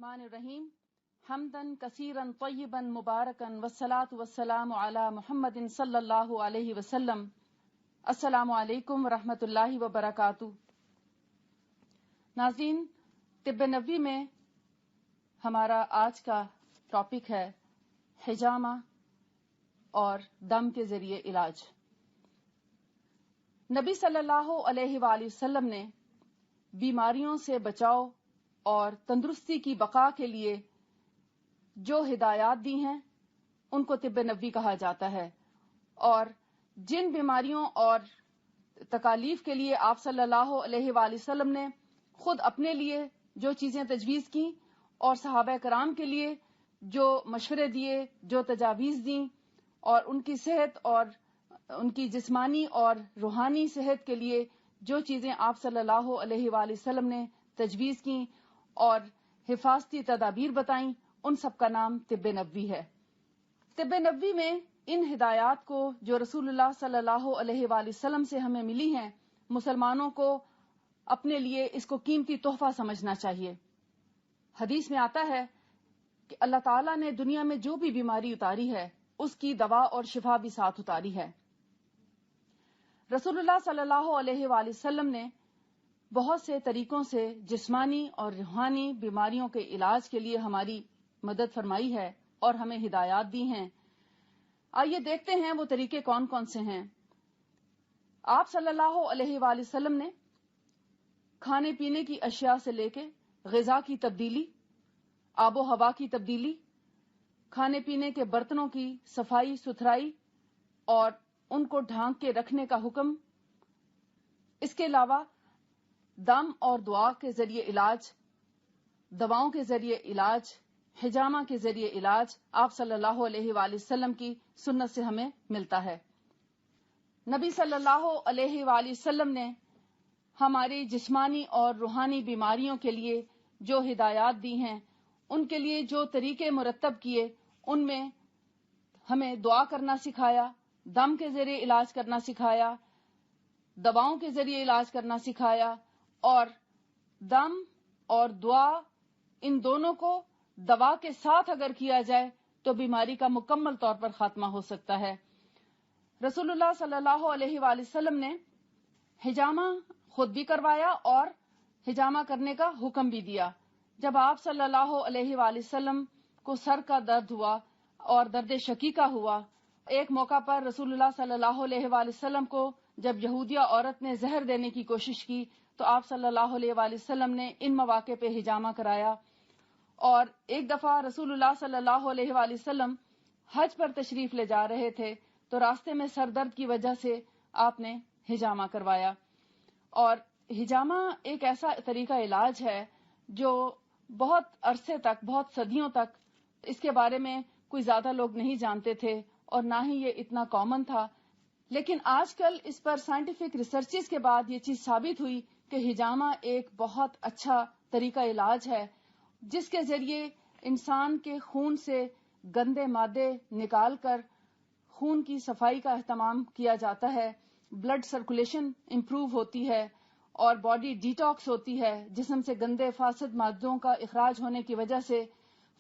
الرحمن الرحیم حمدن کثیرا طیبا مبارکا والصلاة والسلام علی محمد صلی اللہ علیہ وسلم۔ السلام علیکم ورحمۃ اللہ وبرکاتہ۔ ناظرین، طب نبوی میں ہمارا آج کا ٹاپک ہے حجامہ اور دم کے ذریعے علاج۔ نبی صلی اللہ علیہ وآلہ وسلم نے بیماریوں سے بچاؤ اور تندرستی کی بقا کے لیے جو ہدایات دی ہیں ان کو طب نبوی کہا جاتا ہے، اور جن بیماریوں اور تکالیف کے لیے آپ صلی اللہ علیہ وآلہ وسلم نے خود اپنے لیے جو چیزیں تجویز کیں اور صحابہ کرام کے لیے جو مشورے دیے، جو تجاویز دیں، اور ان کی صحت اور ان کی جسمانی اور روحانی صحت کے لیے جو چیزیں آپ صلی اللہ علیہ وآلہ وسلم نے تجویز کیں اور حفاظتی تدابیر بتائیں، ان سب کا نام طب نبوی ہے۔ طب نبوی میں ان ہدایات کو جو رسول اللہ صلی اللہ علیہ وآلہ وسلم سے ہمیں ملی ہیں، مسلمانوں کو اپنے لیے اس کو قیمتی تحفہ سمجھنا چاہیے۔ حدیث میں آتا ہے کہ اللہ تعالیٰ نے دنیا میں جو بھی بیماری اتاری ہے اس کی دوا اور شفا بھی ساتھ اتاری ہے۔ رسول اللہ صلی اللہ علیہ وآلہ وسلم نے بہت سے طریقوں سے جسمانی اور روحانی بیماریوں کے علاج کے لیے ہماری مدد فرمائی ہے اور ہمیں ہدایات دی ہیں۔ آئیے دیکھتے ہیں وہ طریقے کون کون سے ہیں۔ آپ صلی اللہ علیہ وآلہ وسلم نے کھانے پینے کی اشیاء سے لے کے غذا کی تبدیلی، آب و ہوا کی تبدیلی، کھانے پینے کے برتنوں کی صفائی ستھرائی اور ان کو ڈھانک کے رکھنے کا حکم، اس کے علاوہ دم اور دعا کے ذریعے علاج، دواؤں کے ذریعے علاج، حجامہ کے ذریعے علاج آپ صلی اللہ علیہ وآلہ وسلم کی سنت سے ہمیں ملتا ہے۔ نبی صلی اللہ علیہ وآلہ وسلم نے ہماری جسمانی اور روحانی بیماریوں کے لیے جو ہدایات دی ہیں، ان کے لیے جو طریقے مرتب کیے، ان میں ہمیں دعا کرنا سکھایا، دم کے ذریعے علاج کرنا سکھایا، دواؤں کے ذریعے علاج کرنا سکھایا، اور دم اور دعا ان دونوں کو دوا کے ساتھ اگر کیا جائے تو بیماری کا مکمل طور پر خاتمہ ہو سکتا ہے۔ رسول اللہ صلی اللہ علیہ وآلہ وسلم نے حجامہ خود بھی کروایا اور حجامہ کرنے کا حکم بھی دیا۔ جب آپ صلی اللہ علیہ وآلہ وسلم کو سر کا درد ہوا اور درد شقیقہ ہوا، ایک موقع پر رسول اللہ صلی اللہ علیہ وآلہ وسلم کو جب یہودیہ عورت نے زہر دینے کی کوشش کی تو آپ صلی اللہ علیہ وآلہ وسلم نے ان مواقع پہ حجامہ کرایا۔ اور ایک دفعہ رسول اللہ صلی اللہ علیہ وآلہ وسلم حج پر تشریف لے جا رہے تھے تو راستے میں سر درد کی وجہ سے آپ نے حجامہ کروایا۔ اور حجامہ ایک ایسا طریقہ علاج ہے جو بہت عرصے تک، بہت صدیوں تک اس کے بارے میں کوئی زیادہ لوگ نہیں جانتے تھے اور نہ ہی یہ اتنا کامن تھا، لیکن آج کل اس پر سائنٹیفک ریسرچز کے بعد یہ چیز ثابت ہوئی کہ حجامہ ایک بہت اچھا طریقہ علاج ہے، جس کے ذریعے انسان کے خون سے گندے مادے نکال کر خون کی صفائی کا اہتمام کیا جاتا ہے، بلڈ سرکولیشن امپروو ہوتی ہے اور باڈی ڈیٹاکس ہوتی ہے۔ جسم سے گندے فاسد مادوں کا اخراج ہونے کی وجہ سے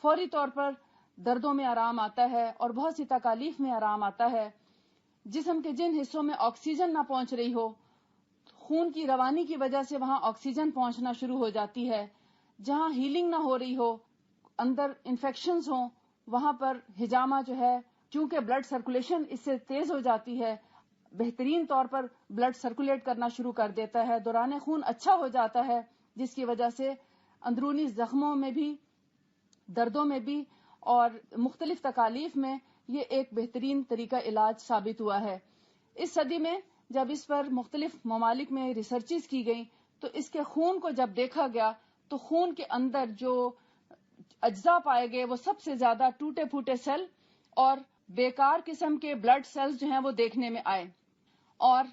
فوری طور پر دردوں میں آرام آتا ہے اور بہت سی تکالیف میں آرام آتا ہے۔ جسم کے جن حصوں میں آکسیجن نہ پہنچ رہی ہو، خون کی روانی کی وجہ سے وہاں آکسیجن پہنچنا شروع ہو جاتی ہے۔ جہاں ہیلنگ نہ ہو رہی ہو، اندر انفیکشنز ہوں، وہاں پر حجامہ جو ہے، چونکہ بلڈ سرکولیشن اس سے تیز ہو جاتی ہے، بہترین طور پر بلڈ سرکولیٹ کرنا شروع کر دیتا ہے، دوران خون اچھا ہو جاتا ہے، جس کی وجہ سے اندرونی زخموں میں بھی، دردوں میں بھی اور مختلف تکالیف میں یہ ایک بہترین طریقہ علاج ثابت ہوا ہے۔ اس صدی میں جب اس پر مختلف ممالک میں ریسرچز کی گئیں تو اس کے خون کو جب دیکھا گیا تو خون کے اندر جو اجزاء پائے گئے وہ سب سے زیادہ ٹوٹے پھوٹے سیل اور بیکار قسم کے بلڈ سیلز جو ہیں وہ دیکھنے میں آئے۔ اور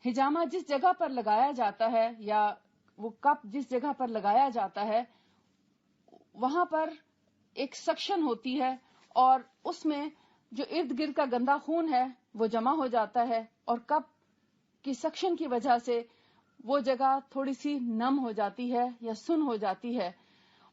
حجامہ جس جگہ پر لگایا جاتا ہے یا وہ کپ جس جگہ پر لگایا جاتا ہے وہاں پر ایک سکشن ہوتی ہے اور اس میں جو ارد گرد کا گندا خون ہے وہ جمع ہو جاتا ہے، اور کپ کی سکشن کی وجہ سے وہ جگہ تھوڑی سی نم ہو جاتی ہے یا سن ہو جاتی ہے،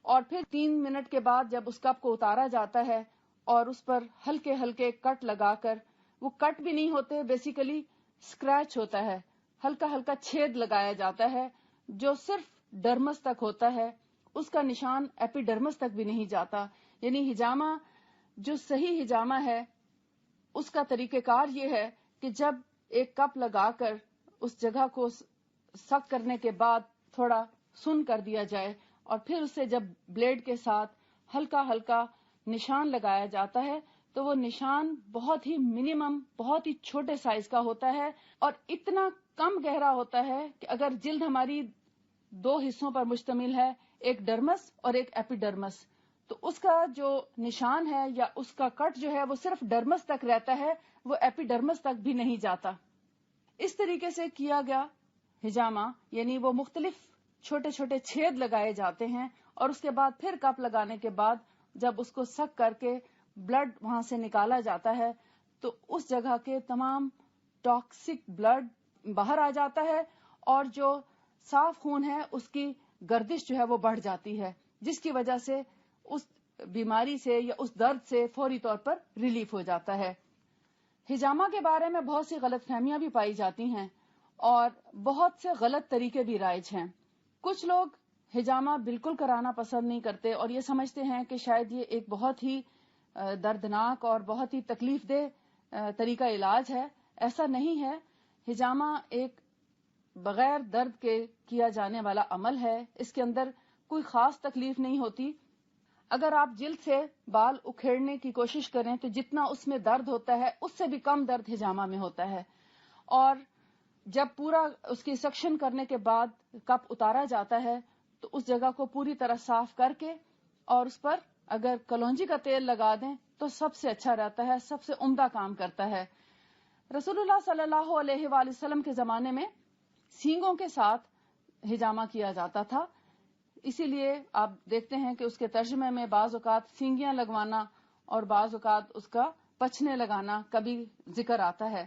اور پھر 3 منٹ کے بعد جب اس کپ کو اتارا جاتا ہے اور اس پر ہلکے ہلکے کٹ لگا کر، وہ کٹ بھی نہیں ہوتے، بیسیکلی اسکریچ ہوتا ہے، ہلکا ہلکا چھید لگایا جاتا ہے جو صرف ڈرمس تک ہوتا ہے، اس کا نشان ایپیڈرمس تک بھی نہیں جاتا. یعنی ہجامہ جو صحیح ہجامہ ہے اس کا طریقہ کار یہ ہے کہ جب ایک کپ لگا کر اس جگہ کو سخت کرنے کے بعد تھوڑا سن کر دیا جائے اور پھر اسے جب بلیڈ کے ساتھ ہلکا ہلکا نشان لگایا جاتا ہے تو وہ نشان بہت ہی منیمم، بہت ہی چھوٹے سائز کا ہوتا ہے اور اتنا کم گہرا ہوتا ہے کہ اگر جلد ہماری 2 حصوں پر مشتمل ہے، ایک ڈرمس اور ایک ایپیڈرمس، تو اس کا جو نشان ہے یا اس کا کٹ جو ہے وہ صرف ڈرمس تک رہتا ہے، وہ ایپیڈرمس تک بھی نہیں جاتا. اس طریقے سے کیا گیا ہجامہ، یعنی وہ مختلف چھوٹے چھوٹے چھید لگائے جاتے ہیں اور اس کے بعد پھر کپ لگانے کے بعد جب اس کو سک کر کے بلڈ وہاں سے نکالا جاتا ہے تو اس جگہ کے تمام ٹاکسک بلڈ باہر آ جاتا ہے اور جو صاف خون ہے اس کی گردش جو ہے وہ بڑھ جاتی ہے، جس کی وجہ سے اس بیماری سے یا اس درد سے فوری طور پر ریلیف ہو جاتا ہے. ہجامہ کے بارے میں بہت سی غلط فہمیاں بھی پائی جاتی ہیں اور بہت سے غلط طریقے بھی رائج ہیں. کچھ لوگ ہجامہ بالکل کرانا پسند نہیں کرتے اور یہ سمجھتے ہیں کہ شاید یہ ایک بہت ہی دردناک اور بہت ہی تکلیف دہ طریقہ علاج ہے. ایسا نہیں ہے. ہجامہ ایک بغیر درد کے کیا جانے والا عمل ہے. اس کے اندر کوئی خاص تکلیف نہیں ہوتی. اگر آپ جلد سے بال اکھیڑنے کی کوشش کریں تو جتنا اس میں درد ہوتا ہے اس سے بھی کم درد ہجامہ میں ہوتا ہے. اور جب پورا اس کی سکشن کرنے کے بعد کپ اتارا جاتا ہے تو اس جگہ کو پوری طرح صاف کر کے اور اس پر اگر کلونجی کا تیل لگا دیں تو سب سے اچھا رہتا ہے، سب سے عمدہ کام کرتا ہے. رسول اللہ صلی اللہ علیہ وآلہ وسلم کے زمانے میں سینگوں کے ساتھ ہجامہ کیا جاتا تھا. اسی لیے آپ دیکھتے ہیں کہ اس کے ترجمے میں بعض اوقات سینگیاں لگوانا اور بعض اوقات اس کا پچھنے لگانا کبھی ذکر آتا ہے.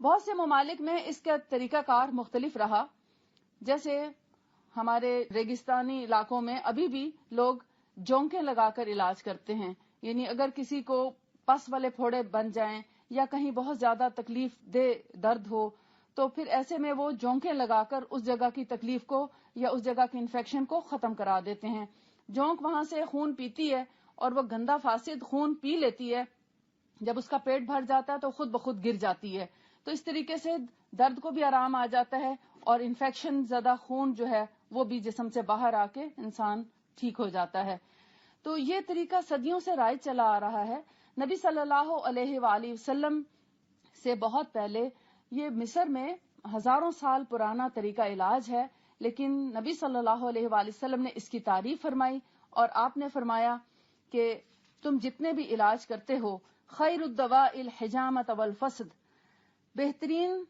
بہت سے ممالک میں اس کا طریقہ کار مختلف رہا. جیسے ہمارے ریگستانی علاقوں میں ابھی بھی لوگ جونکیں لگا کر علاج کرتے ہیں. یعنی اگر کسی کو پس والے پھوڑے بن جائیں یا کہیں بہت زیادہ تکلیف دہ درد ہو تو پھر ایسے میں وہ جونکیں لگا کر اس جگہ کی تکلیف کو یا اس جگہ کی انفیکشن کو ختم کرا دیتے ہیں. جونک وہاں سے خون پیتی ہے اور وہ گندا فاسد خون پی لیتی ہے. جب اس کا پیٹ بھر جاتا ہے تو خود بخود گر جاتی ہے. تو اس طریقے سے درد کو بھی آرام آ جاتا ہے اور انفیکشن زدہ خون جو ہے وہ بھی جسم سے باہر آ کے انسان ٹھیک ہو جاتا ہے. تو یہ طریقہ صدیوں سے رائج چلا آ رہا ہے. نبی صلی اللہ علیہ وآلہ وسلم سے بہت پہلے یہ مصر میں ہزاروں سال پرانا طریقہ علاج ہے، لیکن نبی صلی اللہ علیہ وآلہ وسلم نے اس کی تعریف فرمائی اور آپ نے فرمایا کہ تم جتنے بھی علاج کرتے ہو، خیر الدواء الحجامۃ والفسد، بہترین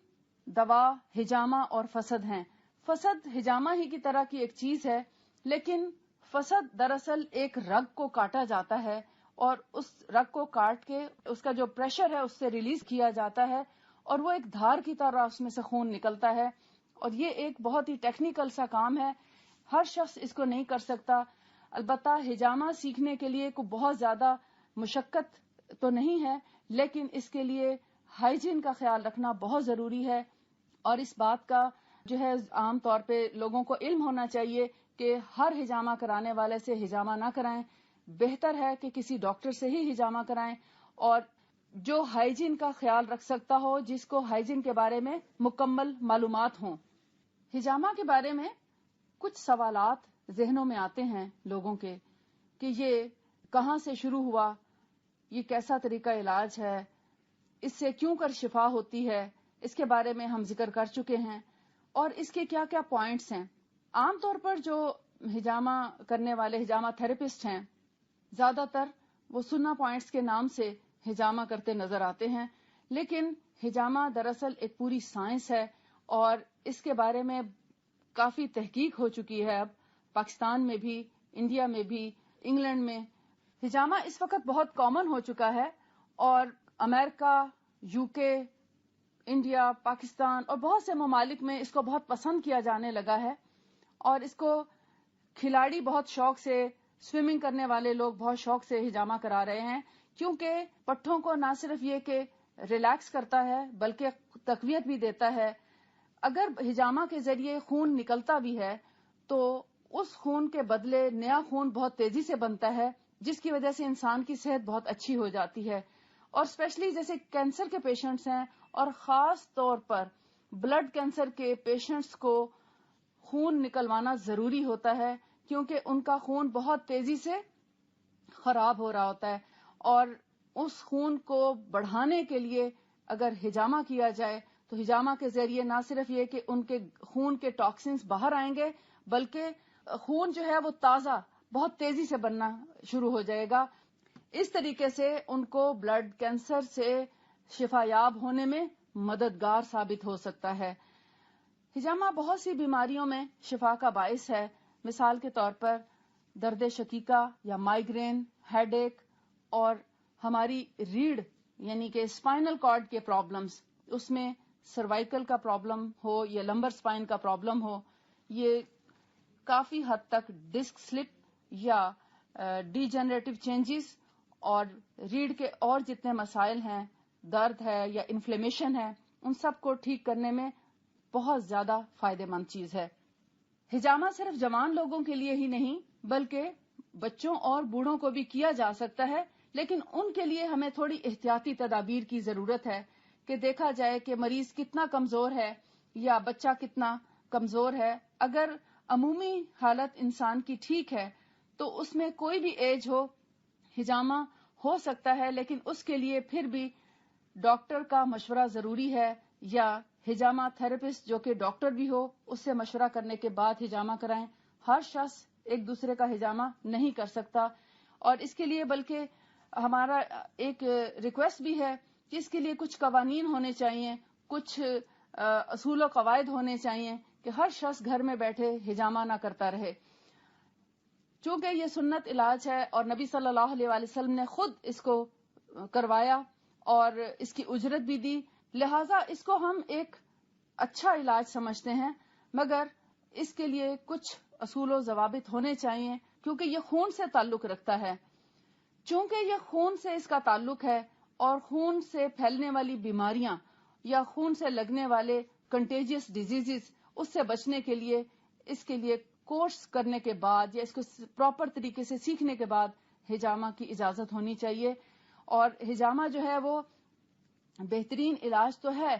دوا ہجامہ اور فسد ہیں. فسد ہجامہ ہی کی طرح کی ایک چیز ہے، لیکن فسد دراصل ایک رگ کو کاٹا جاتا ہے اور اس رگ کو کاٹ کے اس کا جو پریشر ہے اس سے ریلیز کیا جاتا ہے اور وہ ایک دھار کی طرح اس میں سے خون نکلتا ہے. اور یہ ایک بہت ہی ٹیکنیکل سا کام ہے، ہر شخص اس کو نہیں کر سکتا. البتہ ہجامہ سیکھنے کے لیے کوئی بہت زیادہ مشقت تو نہیں ہے، لیکن اس کے لیے ہائیجین کا خیال رکھنا بہت ضروری ہے اور اس بات کا جو ہے عام طور پہ لوگوں کو علم ہونا چاہیے کہ ہر ہجامہ کرانے والے سے ہجامہ نہ کرائیں. بہتر ہے کہ کسی ڈاکٹر سے ہی ہجامہ کرائیں اور جو ہائیجین کا خیال رکھ سکتا ہو، جس کو ہائیجین کے بارے میں مکمل معلومات ہوں. ہجامہ کے بارے میں کچھ سوالات ذہنوں میں آتے ہیں لوگوں کے کہ یہ کہاں سے شروع ہوا، یہ کیسا طریقہ علاج ہے، اس سے کیوں کر شفا ہوتی ہے. اس کے بارے میں ہم ذکر کر چکے ہیں اور اس کے کیا کیا پوائنٹس ہیں. عام طور پر جو ہجامہ کرنے والے ہجامہ تھراپسٹ ہیں زیادہ تر وہ سننا پوائنٹس کے نام سے ہجامہ کرتے نظر آتے ہیں، لیکن ہجامہ دراصل ایک پوری سائنس ہے اور اس کے بارے میں کافی تحقیق ہو چکی ہے. اب پاکستان میں بھی، انڈیا میں بھی، انگلینڈ میں ہجامہ اس وقت بہت کامن ہو چکا ہے اور امریکہ، یو کے، انڈیا، پاکستان اور بہت سے ممالک میں اس کو بہت پسند کیا جانے لگا ہے اور اس کو کھلاڑی بہت شوق سے سوئمنگ کرنے والے لوگ بہت شوق سے ہجامہ کرا رہے ہیں، کیونکہ پٹھوں کو نہ صرف یہ کہ ریلیکس کرتا ہے بلکہ تقویت بھی دیتا ہے۔ اگر ہجامہ کے ذریعے خون نکلتا بھی ہے تو اس خون کے بدلے نیا خون بہت تیزی سے بنتا ہے، جس کی وجہ سے انسان کی صحت بہت اچھی ہو جاتی ہے۔ اور اسپیشلی جیسے کینسر کے پیشنٹس ہیں، اور خاص طور پر بلڈ کینسر کے پیشنٹس کو خون نکلوانا ضروری ہوتا ہے، کیونکہ ان کا خون بہت تیزی سے خراب ہو رہا ہوتا ہے، اور اس خون کو بڑھانے کے لیے اگر ہجامہ کیا جائے تو ہجامہ کے ذریعے نہ صرف یہ کہ ان کے خون کے ٹاکسنز باہر آئیں گے، بلکہ خون جو ہے وہ تازہ بہت تیزی سے بننا شروع ہو جائے گا۔ اس طریقے سے ان کو بلڈ کینسر سے شفا یاب ہونے میں مددگار ثابت ہو سکتا ہے۔ ہجامہ بہت سی بیماریوں میں شفا کا باعث ہے، مثال کے طور پر درد شقیقہ یا مائیگرین، ہیڈ ایک، اور ہماری ریڑھ یعنی کہ اسپائنل کارڈ کے پرابلمز، اس میں سروائیکل کا پرابلم ہو یا لمبر اسپائن کا پرابلم ہو، یہ کافی حد تک ڈسک سلپ یا ڈی جنریٹو چینجز اور ریڑھ کے اور جتنے مسائل ہیں، درد ہے یا انفلیمیشن ہے، ان سب کو ٹھیک کرنے میں بہت زیادہ فائدہ مند چیز ہے۔ ہجامہ صرف جوان لوگوں کے لیے ہی نہیں بلکہ بچوں اور بوڑھوں کو بھی کیا جا سکتا ہے، لیکن ان کے لیے ہمیں تھوڑی احتیاطی تدابیر کی ضرورت ہے کہ دیکھا جائے کہ مریض کتنا کمزور ہے یا بچہ کتنا کمزور ہے۔ اگر عمومی حالت انسان کی ٹھیک ہے تو اس میں کوئی بھی ایج ہو ہجامہ ہو سکتا ہے، لیکن اس کے لیے پھر بھی ڈاکٹر کا مشورہ ضروری ہے، یا ہجامہ تھراپسٹ جو کہ ڈاکٹر بھی ہو اس سے مشورہ کرنے کے بعد ہجامہ کرائیں۔ ہر شخص ایک دوسرے کا ہجامہ نہیں کر سکتا، اور اس کے لیے بلکہ ہمارا ایک ریکویسٹ بھی ہے کہ اس کے لیے کچھ قوانین ہونے چاہیے، کچھ اصول و قواعد ہونے چاہیے کہ ہر شخص گھر میں بیٹھے ہجامہ نہ کرتا رہے۔ چونکہ یہ سنت علاج ہے اور نبی صلی اللہ علیہ وآلہ وسلم نے خود اس کو کروایا اور اس کی اجرت بھی دی، لہٰذا اس کو ہم ایک اچھا علاج سمجھتے ہیں، مگر اس کے لیے کچھ اصول و ضوابط ہونے چاہیے، کیونکہ یہ خون سے تعلق رکھتا ہے۔ چونکہ یہ خون سے اس کا تعلق ہے اور خون سے پھیلنے والی بیماریاں یا خون سے لگنے والے کنٹیجیس ڈیزیزز، اس سے بچنے کے لیے اس کے لیے کورس کرنے کے بعد یا اس کو پراپر طریقے سے سیکھنے کے بعد ہجامہ کی اجازت ہونی چاہیے۔ اور ہجامہ جو ہے وہ بہترین علاج تو ہے،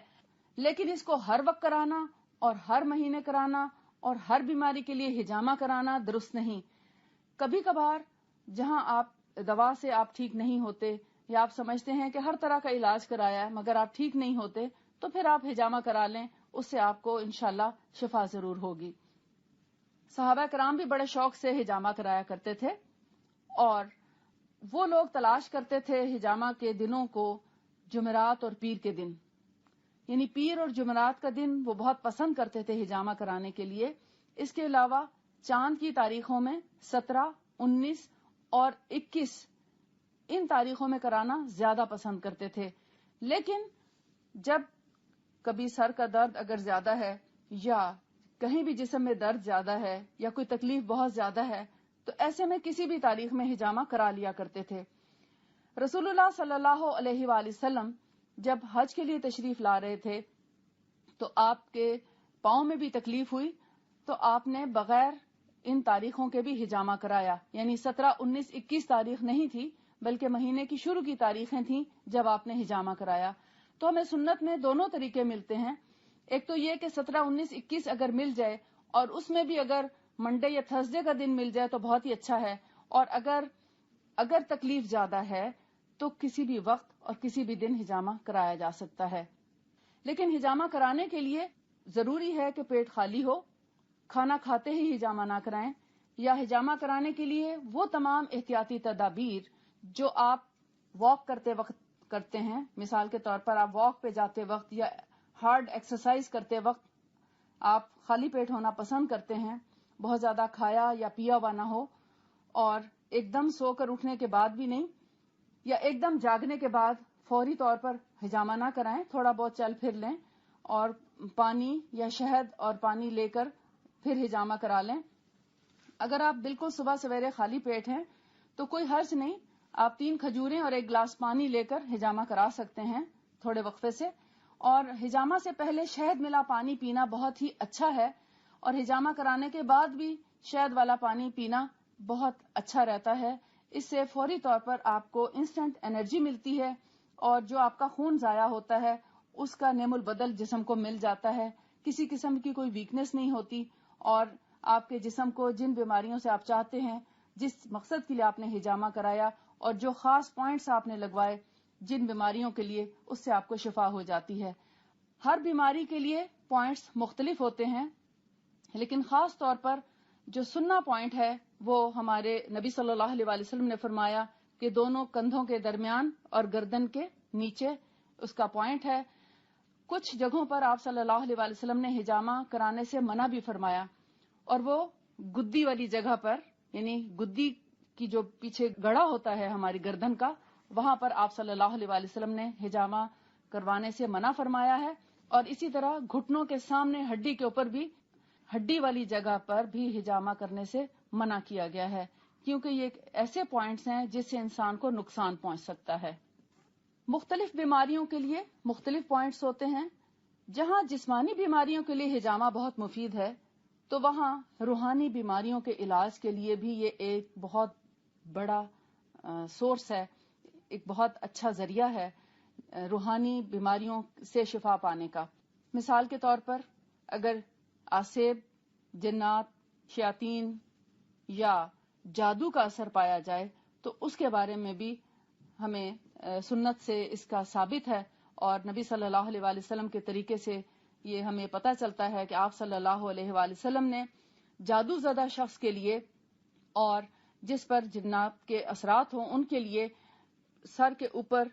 لیکن اس کو ہر وقت کرانا اور ہر مہینے کرانا اور ہر بیماری کے لیے ہجامہ کرانا درست نہیں۔ کبھی کبھار جہاں آپ دوا سے آپ ٹھیک نہیں ہوتے یا آپ سمجھتے ہیں کہ ہر طرح کا علاج کرایا ہے مگر آپ ٹھیک نہیں ہوتے، تو پھر آپ ہجامہ کرا لیں، اس سے آپ کو انشاءاللہ شفا ضرور ہوگی۔ صحابہ کرام بھی بڑے شوق سے ہجامہ کرایا کرتے تھے، اور وہ لوگ تلاش کرتے تھے ہجامہ کے دنوں کو جمعرات اور پیر کے دن، یعنی پیر اور جمعرات کا دن وہ بہت پسند کرتے تھے ہجامہ کرانے کے لیے۔ اس کے علاوہ چاند کی تاریخوں میں 17، 19 اور 21 ان تاریخوں میں کرانا زیادہ پسند کرتے تھے۔ لیکن جب کبھی سر کا درد اگر زیادہ ہے یا کہیں بھی جسم میں درد زیادہ ہے یا کوئی تکلیف بہت زیادہ ہے تو ایسے میں کسی بھی تاریخ میں ہجامہ کرا لیا کرتے تھے۔ رسول اللہ صلی اللہ علیہ وآلہ وسلم جب حج کے لیے تشریف لا رہے تھے تو آپ کے پاؤں میں بھی تکلیف ہوئی، تو آپ نے بغیر ان تاریخوں کے بھی ہجامہ کرایا، یعنی 17، 19، 21 تاریخ نہیں تھی بلکہ مہینے کی شروع کی تاریخیں تھیں جب آپ نے ہجامہ کرایا۔ تو ہمیں سنت میں دونوں طریقے ملتے ہیں، ایک تو یہ کہ 17، 19، 21 اگر مل جائے اور اس میں بھی اگر منڈے یا تھرسڈے کا دن مل جائے تو بہت ہی اچھا ہے، اور اگر تکلیف زیادہ ہے تو کسی بھی وقت اور کسی بھی دن ہجامہ کرایا جا سکتا ہے۔ لیکن ہجامہ کرانے کے لیے ضروری ہے کہ پیٹ خالی ہو، کھانا کھاتے ہی ہجامہ نہ کرائیں، یا ہجامہ کرانے کے لیے وہ تمام احتیاطی تدابیر جو آپ واک کرتے وقت کرتے ہیں، مثال کے طور پر آپ واک پہ جاتے وقت یا ہارڈ ایکسرسائز کرتے وقت آپ خالی پیٹ ہونا پسند کرتے ہیں، بہت زیادہ کھایا یا پیا ہوا نہ ہو، اور ایک دم سو کر اٹھنے کے بعد بھی نہیں، یا ایک دم جاگنے کے بعد فوری طور پر ہجامہ نہ کرائیں، تھوڑا بہت چل پھر لیں اور پانی یا شہد اور پانی لے کر پھر ہجامہ کرا لیں۔ اگر آپ بالکل صبح سویرے خالی پیٹ ہیں تو کوئی حرج نہیں، آپ 3 کھجوریں اور 1 گلاس پانی لے کر ہجامہ کرا سکتے ہیں تھوڑے وقفے سے. اور ہجامہ سے پہلے شہد ملا پانی پینا بہت ہی اچھا ہے، اور ہجامہ کرانے کے بعد بھی شہد والا پانی پینا بہت اچھا رہتا ہے. اس سے فوری طور پر آپ کو انسٹنٹ انرجی ملتی ہے، اور جو آپ کا خون ضائع ہوتا ہے اس کا نعم البدل جسم کو مل جاتا ہے. کسی قسم کی کوئی ویکنس نہیں ہوتی، اور آپ کے جسم کو جن بیماریوں سے آپ چاہتے ہیں، جس مقصد کے لیے آپ نے ہجامہ کرایا اور جو خاص پوائنٹس آپ نے لگوائے جن بیماریوں کے لیے، اس سے آپ کو شفا ہو جاتی ہے. ہر بیماری کے لیے پوائنٹس مختلف ہوتے ہیں، لیکن خاص طور پر جو سننا پوائنٹ ہے وہ ہمارے نبی صلی اللہ علیہ وسلم نے فرمایا کہ دونوں کندھوں کے درمیان اور گردن کے نیچے اس کا پوائنٹ ہے. کچھ جگہوں پر آپ صلی اللہ علیہ وسلم نے ہجامہ کرانے سے منع بھی فرمایا، اور وہ گدی والی جگہ پر، یعنی گدی کی جو پیچھے گڑا ہوتا ہے ہماری گردن کا، وہاں پر آپ صلی اللہ علیہ وسلم نے ہجامہ کروانے سے منع فرمایا ہے. اور اسی طرح گھٹنوں کے سامنے ہڈی کے اوپر بھی، ہڈی والی جگہ پر بھی ہجامہ کرنے سے منع کیا گیا ہے، کیونکہ یہ ایسے پوائنٹس ہیں جس سے انسان کو نقصان پہنچ سکتا ہے. مختلف بیماریوں کے لیے مختلف پوائنٹس ہوتے ہیں. جہاں جسمانی بیماریوں کے لیے ہجامہ بہت مفید ہے، تو وہاں روحانی بیماریوں کے علاج کے لیے بھی یہ ایک بہت بڑا سورس ہے، ایک بہت اچھا ذریعہ ہے روحانی بیماریوں سے شفا پانے کا. مثال کے طور پر اگر آسیب، جنات، شیاطین یا جادو کا اثر پایا جائے تو اس کے بارے میں بھی ہمیں سنت سے اس کا ثابت ہے، اور نبی صلی اللہ علیہ وآلہ وسلم کے طریقے سے یہ ہمیں پتہ چلتا ہے کہ آپ صلی اللہ علیہ وآلہ وسلم نے جادو زدہ شخص کے لیے اور جس پر جنات کے اثرات ہوں ان کے لیے سر کے اوپر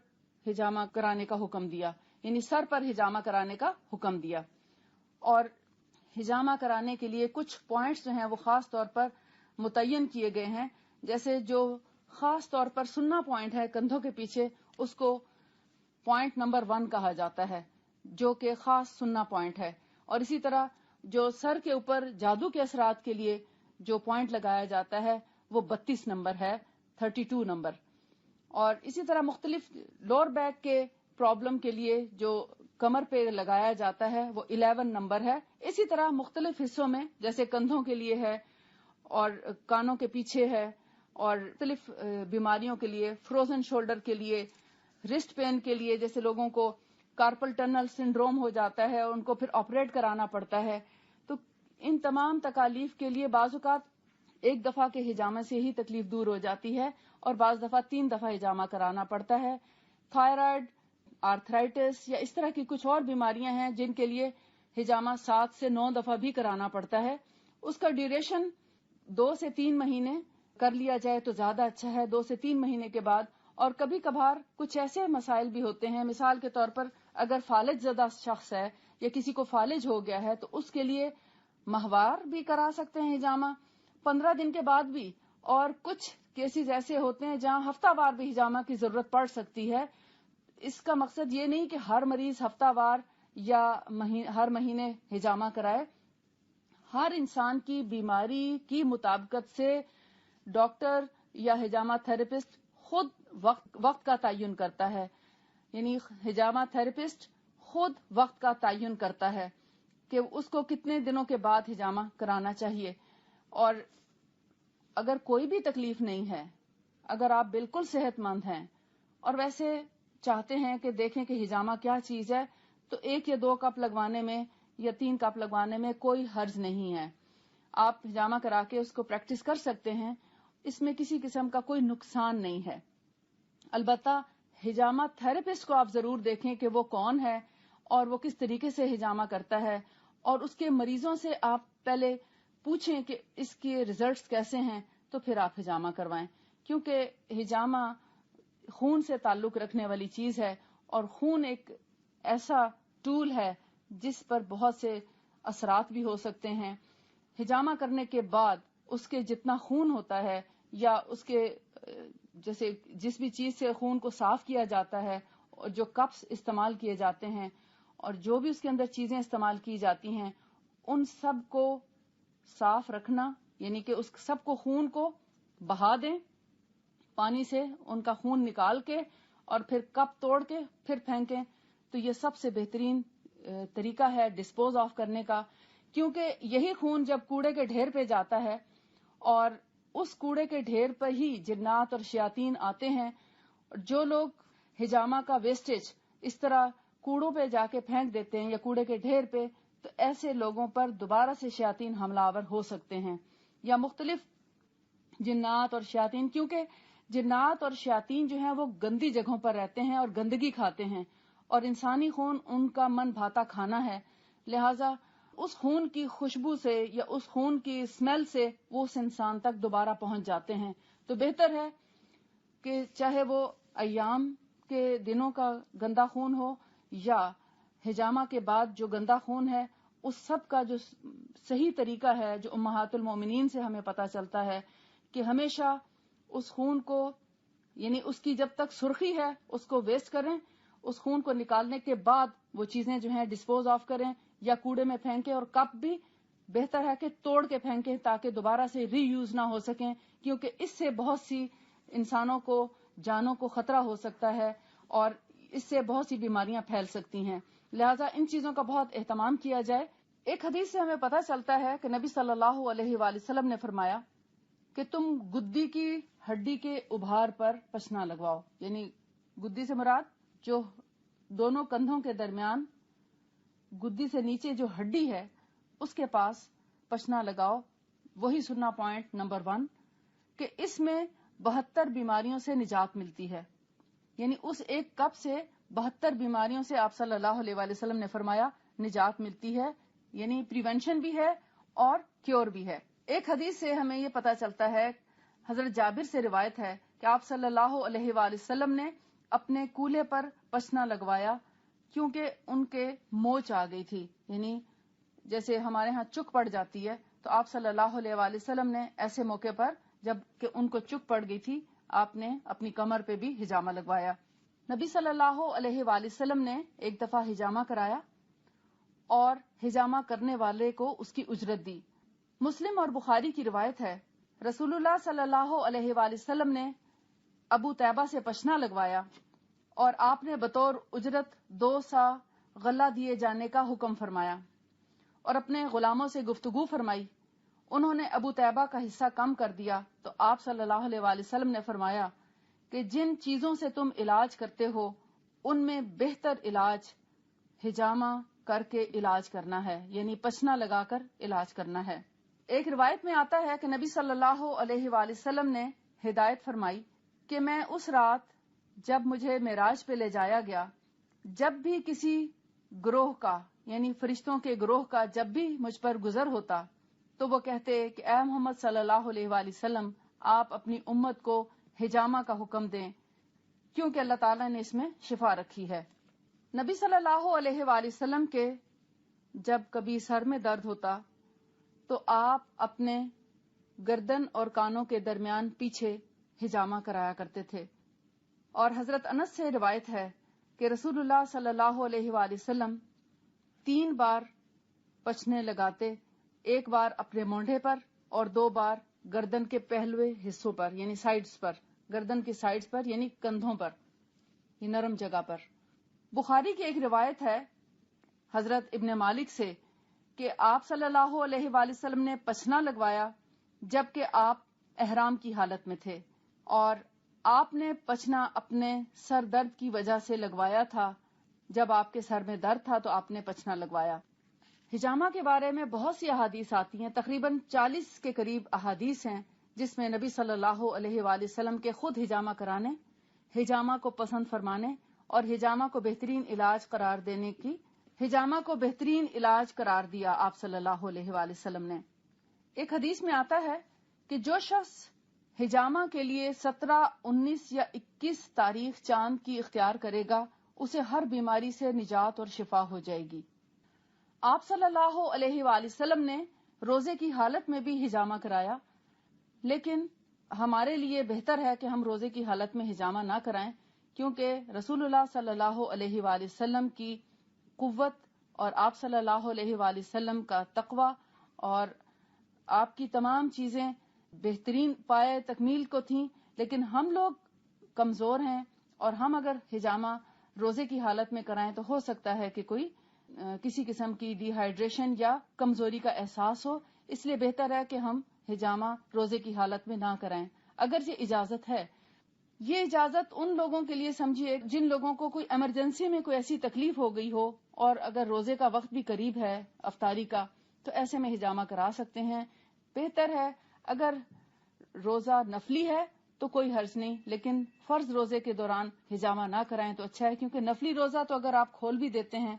ہجامہ کرانے کا حکم دیا، یعنی سر پر ہجامہ کرانے کا حکم دیا. اور ہجامہ کرانے کے لیے کچھ پوائنٹس جو ہیں وہ خاص طور پر متعین کیے گئے ہیں، جیسے جو خاص طور پر سننا پوائنٹ ہے کندھوں کے پیچھے، اس کو پوائنٹ نمبر 1 کہا جاتا ہے، جو کہ خاص سننا پوائنٹ ہے. اور اسی طرح جو سر کے اوپر جادو کے اثرات کے لیے جو پوائنٹ لگایا جاتا ہے وہ 32 نمبر ہے، 32 نمبر. اور اسی طرح مختلف لور بیک کے پرابلم کے لیے جو کمر پہ لگایا جاتا ہے وہ 11 نمبر ہے. اسی طرح مختلف حصوں میں جیسے کندھوں کے لیے ہے اور کانوں کے پیچھے ہے، اور مختلف بیماریوں کے لیے، فروزن شولڈر کے لیے، رسٹ پین کے لیے، جیسے لوگوں کو کارپل ٹنل سنڈروم ہو جاتا ہے اور ان کو پھر آپریٹ کرانا پڑتا ہے، تو ان تمام تکالیف کے لیے بعض اوقات ایک دفعہ کے ہجامہ سے ہی تکلیف دور ہو جاتی ہے، اور بعض دفعہ 3 دفعہ ہجامہ کرانا پڑتا ہے. تھائرائڈ، آرتھرائٹس یا اس طرح کی کچھ اور بیماریاں ہیں جن کے لیے ہجامہ 7 سے 9 دفعہ بھی کرانا پڑتا ہے. اس کا ڈیوریشن 2 سے 3 مہینے کر لیا جائے تو زیادہ اچھا ہے، 2 سے 3 مہینے کے بعد. اور کبھی کبھار کچھ ایسے مسائل بھی ہوتے ہیں، مثال کے طور پر اگر فالج زدہ شخص ہے یا کسی کو فالج ہو گیا ہے تو اس کے لیے ماہوار بھی کرا سکتے ہیں ہجامہ 15 دن کے بعد بھی. اور کچھ کیسز ایسے ہوتے ہیں جہاں ہفتہ وار بھی ہجامہ کی ضرورت پڑ سکتی ہے. اس کا مقصد یہ نہیں کہ ہر مریض ہفتہ وار یا ہر مہینے ہجامہ کرائے. ہر انسان کی بیماری کی مطابقت سے ڈاکٹر یا ہجامہ تھراپسٹ خود وقت کا تعین کرتا ہے، یعنی ہجامہ تھراپسٹ خود وقت کا تعین کرتا ہے کہ اس کو کتنے دنوں کے بعد ہجامہ کرانا چاہیے. اور اگر کوئی بھی تکلیف نہیں ہے، اگر آپ بالکل صحت مند ہیں اور ویسے چاہتے ہیں کہ دیکھیں کہ ہجامہ کیا چیز ہے، تو 1 یا 2 کپ لگوانے میں یا 3 کپ لگوانے میں کوئی حرج نہیں ہے. آپ ہجامہ کرا کے اس کو پریکٹس کر سکتے ہیں، اس میں کسی قسم کا کوئی نقصان نہیں ہے. البتہ ہجامہ تھراپسٹ کو آپ ضرور دیکھیں کہ وہ کون ہے اور وہ کس طریقے سے ہجامہ کرتا ہے، اور اس کے مریضوں سے آپ پہلے پوچھیں کہ اس کے ریزلٹس کیسے ہیں، تو پھر آپ ہجامہ کروائیں. کیونکہ ہجامہ خون سے تعلق رکھنے والی چیز ہے، اور خون ایک ایسا ٹول ہے جس پر بہت سے اثرات بھی ہو سکتے ہیں. ہجامہ کرنے کے بعد اس کے جتنا خون ہوتا ہے یا اس کے جیسے جس بھی چیز سے خون کو صاف کیا جاتا ہے، اور جو کپس استعمال کیے جاتے ہیں اور جو بھی اس کے اندر چیزیں استعمال کی جاتی ہیں، ان سب کو صاف رکھنا یعنی کہ اس سب کو خون کو بہا دیں پانی سے، ان کا خون نکال کے اور پھر کپ توڑ کے پھر پھینکیں. تو یہ سب سے بہترین طریقہ ہے ڈسپوز آف کرنے کا، کیونکہ یہی خون جب کوڑے کے ڈھیر پہ جاتا ہے اور اس کوڑے کے ڈھیر پر ہی جنات اور شیاطین آتے ہیں. جو لوگ حجامہ کا ویسٹیج اس طرح کوڑوں پہ جا کے پھینک دیتے ہیں یا کوڑے کے ڈھیر پہ، تو ایسے لوگوں پر دوبارہ سے شیاطین حملہ آور ہو سکتے ہیں، یا مختلف جنات اور شیاطین، کیونکہ جنات اور شیاطین جو ہیں وہ گندی جگہوں پر رہتے ہیں اور گندگی کھاتے ہیں، اور انسانی خون ان کا من بھاتا کھانا ہے. لہذا اس خون کی خوشبو سے یا اس خون کی اسمیل سے وہ اس انسان تک دوبارہ پہنچ جاتے ہیں. تو بہتر ہے کہ چاہے وہ ایام کے دنوں کا گندا خون ہو یا حجامہ کے بعد جو گندا خون ہے، اس سب کا جو صحیح طریقہ ہے جو امہات المومنین سے ہمیں پتہ چلتا ہے کہ ہمیشہ اس خون کو، یعنی اس کی جب تک سرخی ہے اس کو ویسٹ کریں، اس خون کو نکالنے کے بعد وہ چیزیں جو ہیں ڈسپوز آف کریں یا کوڑے میں پھینکیں، اور کپ بھی بہتر ہے کہ توڑ کے پھینکیں تاکہ دوبارہ سے ری یوز نہ ہو سکیں، کیونکہ اس سے بہت سی انسانوں کو، جانوں کو خطرہ ہو سکتا ہے اور اس سے بہت سی بیماریاں پھیل سکتی ہیں. لہذا ان چیزوں کا بہت اہتمام کیا جائے. ایک حدیث سے ہمیں پتہ چلتا ہے کہ نبی صلی اللہ علیہ وآلہ وسلم نے فرمایا کہ تم گدی کی ہڈی کے ابھار پر پچنا لگواؤ. یعنی گدی سے مراد جو دونوں کندھوں کے درمیان گدی سے نیچے جو ہڈی ہے اس کے پاس پچنا لگاؤ. وہی سننا پوائنٹ نمبر 1 کہ اس میں 72 بیماریوں سے نجات ملتی ہے. یعنی اس ایک کپ سے 72 بیماریوں سے آپ صلی اللہ علیہ وآلہ وسلم نے فرمایا نجات ملتی ہے. یعنی پریونشن بھی ہے اور کیور بھی ہے. ایک حدیث سے ہمیں یہ پتہ چلتا ہے، حضرت جابر سے روایت ہے کہ آپ صلی اللہ علیہ وآلہ وسلم نے اپنے کولے پر پچنا لگوایا کیونکہ ان کے موچ آ گئی تھی. یعنی جیسے ہمارے ہاں چک پڑ جاتی ہے، تو آپ صلی اللہ علیہ وآلہ وسلم نے ایسے موقع پر جب کہ ان کو چک پڑ گئی تھی، آپ نے اپنی کمر پہ بھی حجامہ لگوایا. نبی صلی اللہ علیہ وآلہ وسلم نے ایک دفعہ حجامہ کرایا اور حجامہ کرنے والے کو اس کی اجرت دی. مسلم اور بخاری کی روایت ہے، رسول اللہ صلی اللہ علیہ وآلہ وسلم نے ابو طیبہ سے پچنا لگوایا اور آپ نے بطور اجرت 2 سا غلہ دیے جانے کا حکم فرمایا اور اپنے غلاموں سے گفتگو فرمائی. انہوں نے ابو طیبہ کا حصہ کم کر دیا تو آپ صلی اللہ علیہ وآلہ وسلم نے فرمایا کہ جن چیزوں سے تم علاج کرتے ہو ان میں بہتر علاج حجامہ کر کے علاج کرنا ہے، یعنی پچنا لگا کر علاج کرنا ہے. ایک روایت میں آتا ہے کہ نبی صلی اللہ علیہ وآلہ وسلم نے ہدایت فرمائی کہ میں اس رات جب مجھے معراج پہ لے جایا گیا، جب بھی کسی گروہ کا، یعنی فرشتوں کے گروہ کا جب بھی مجھ پر گزر ہوتا تو وہ کہتے کہ اے محمد صلی اللہ علیہ وآلہ وسلم، آپ اپنی امت کو حجامہ کا حکم دیں کیونکہ اللہ تعالیٰ نے اس میں شفا رکھی ہے. نبی صلی اللہ علیہ وآلہ وسلم کے جب کبھی سر میں درد ہوتا تو آپ اپنے گردن اور کانوں کے درمیان پیچھے حجامہ کرایا کرتے تھے. اور حضرت انس سے روایت ہے کہ رسول اللہ صلی اللہ علیہ وآلہ وسلم 3 بار پچنے لگاتے، 1 بار اپنے مونڈھے پر اور 2 بار گردن کے پہلوے حصوں پر، یعنی سائیڈز پر، گردن کی سائیڈز پر یعنی کندھوں پر، یہ نرم جگہ پر. بخاری کی ایک روایت ہے حضرت ابن مالک سے کہ آپ صلی اللہ علیہ وآلہ وسلم نے پچنا لگوایا جبکہ آپ احرام کی حالت میں تھے، اور آپ نے پچنا اپنے سر درد کی وجہ سے لگوایا تھا. جب آپ کے سر میں درد تھا تو آپ نے پچنا لگوایا. حجامہ کے بارے میں بہت سی احادیث آتی ہیں، تقریباً 40 کے قریب احادیث ہیں جس میں نبی صلی اللہ علیہ وآلہ وسلم کے خود حجامہ کرانے، حجامہ کو پسند فرمانے اور حجامہ کو بہترین علاج قرار دینے کی، حجامہ کو بہترین علاج قرار دیا آپ صلی اللہ علیہ وآلہ وسلم نے. ایک حدیث میں آتا ہے کہ جو شخص حجامہ کے لیے 17، 19 یا 21 تاریخ چاند کی اختیار کرے گا اسے ہر بیماری سے نجات اور شفا ہو جائے گی. آپ صلی اللہ علیہ وآلہ وسلم نے روزے کی حالت میں بھی حجامہ کرایا، لیکن ہمارے لیے بہتر ہے کہ ہم روزے کی حالت میں حجامہ نہ کرائیں کیونکہ رسول اللہ صلی اللہ علیہ وآلہ وسلم کی قوت اور آپ صلی اللہ علیہ وآلہ وسلم کا تقوی اور آپ کی تمام چیزیں بہترین پائے تکمیل کو تھیں، لیکن ہم لوگ کمزور ہیں اور ہم اگر حجامہ روزے کی حالت میں کرائیں تو ہو سکتا ہے کہ کوئی کسی قسم کی ڈی ہائیڈریشن یا کمزوری کا احساس ہو، اس لیے بہتر ہے کہ ہم حجامہ روزے کی حالت میں نہ کرائیں اگر یہ اجازت ہے۔ یہ اجازت ان لوگوں کے لیے سمجھیے جن لوگوں کو کوئی ایمرجنسی میں کوئی ایسی تکلیف ہو گئی ہو اور اگر روزے کا وقت بھی قریب ہے افطاری کا، تو ایسے میں حجامہ کرا سکتے ہیں۔ بہتر ہے اگر روزہ نفلی ہے تو کوئی حرج نہیں، لیکن فرض روزے کے دوران حجامہ نہ کرائیں تو اچھا ہے، کیونکہ نفلی روزہ تو اگر آپ کھول بھی دیتے ہیں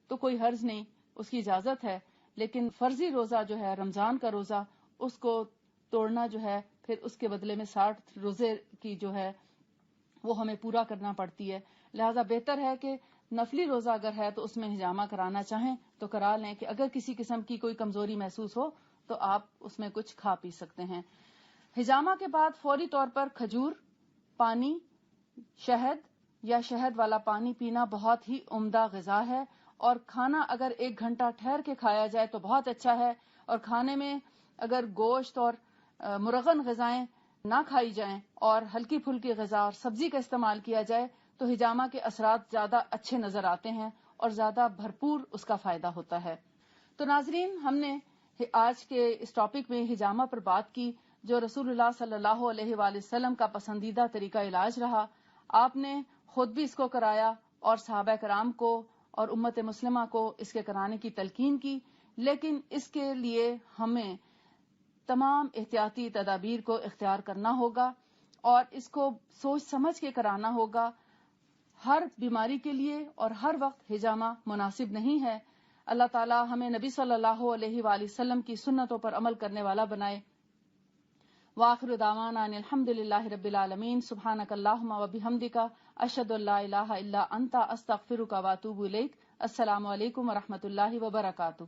تو کوئی حرج نہیں، اس کی اجازت ہے، لیکن فرضی روزہ جو ہے رمضان کا روزہ، اس کو توڑنا جو ہے پھر اس کے بدلے میں 60 روزے کی جو ہے وہ ہمیں پورا کرنا پڑتی ہے۔ لہذا بہتر ہے کہ نفلی روزہ اگر ہے تو اس میں حجامہ کرانا چاہیں تو کرا لیں، کہ اگر کسی قسم کی کوئی کمزوری محسوس ہو تو آپ اس میں کچھ کھا پی سکتے ہیں۔ حجامہ کے بعد فوری طور پر کھجور، پانی، شہد یا شہد والا پانی پینا بہت ہی عمدہ غذا ہے، اور کھانا اگر 1 گھنٹہ ٹھہر کے کھایا جائے تو بہت اچھا ہے، اور کھانے میں اگر گوشت اور مرغن غذائیں نہ کھائی جائیں اور ہلکی پھلکی غذا اور سبزی کا استعمال کیا جائے تو حجامہ کے اثرات زیادہ اچھے نظر آتے ہیں اور زیادہ بھرپور اس کا فائدہ ہوتا ہے۔ تو ناظرین، ہم نے آج کے اس ٹاپک میں حجامہ پر بات کی، جو رسول اللہ صلی اللہ علیہ وآلہ وسلم کا پسندیدہ طریقہ علاج رہا۔ آپ نے خود بھی اس کو کرایا اور صحابہ کرام کو اور امت مسلمہ کو اس کے کرانے کی تلقین کی، لیکن اس کے لیے ہمیں تمام احتیاطی تدابیر کو اختیار کرنا ہوگا اور اس کو سوچ سمجھ کے کرانا ہوگا۔ ہر بیماری کے لیے اور ہر وقت حجامہ مناسب نہیں ہے۔ اللہ تعالی ہمیں نبی صلی اللہ علیہ وآلہ وسلم کی سنتوں پر عمل کرنے والا بنائے۔ وآخر دعوانا ان الحمد للہ رب العالمین۔ سبحانک اللہم وبحمدک، اشہد ان لا الہ الا انت، استغفرک واتوب الیک۔ السلام علیکم ورحمۃ اللہ وبرکاتہ۔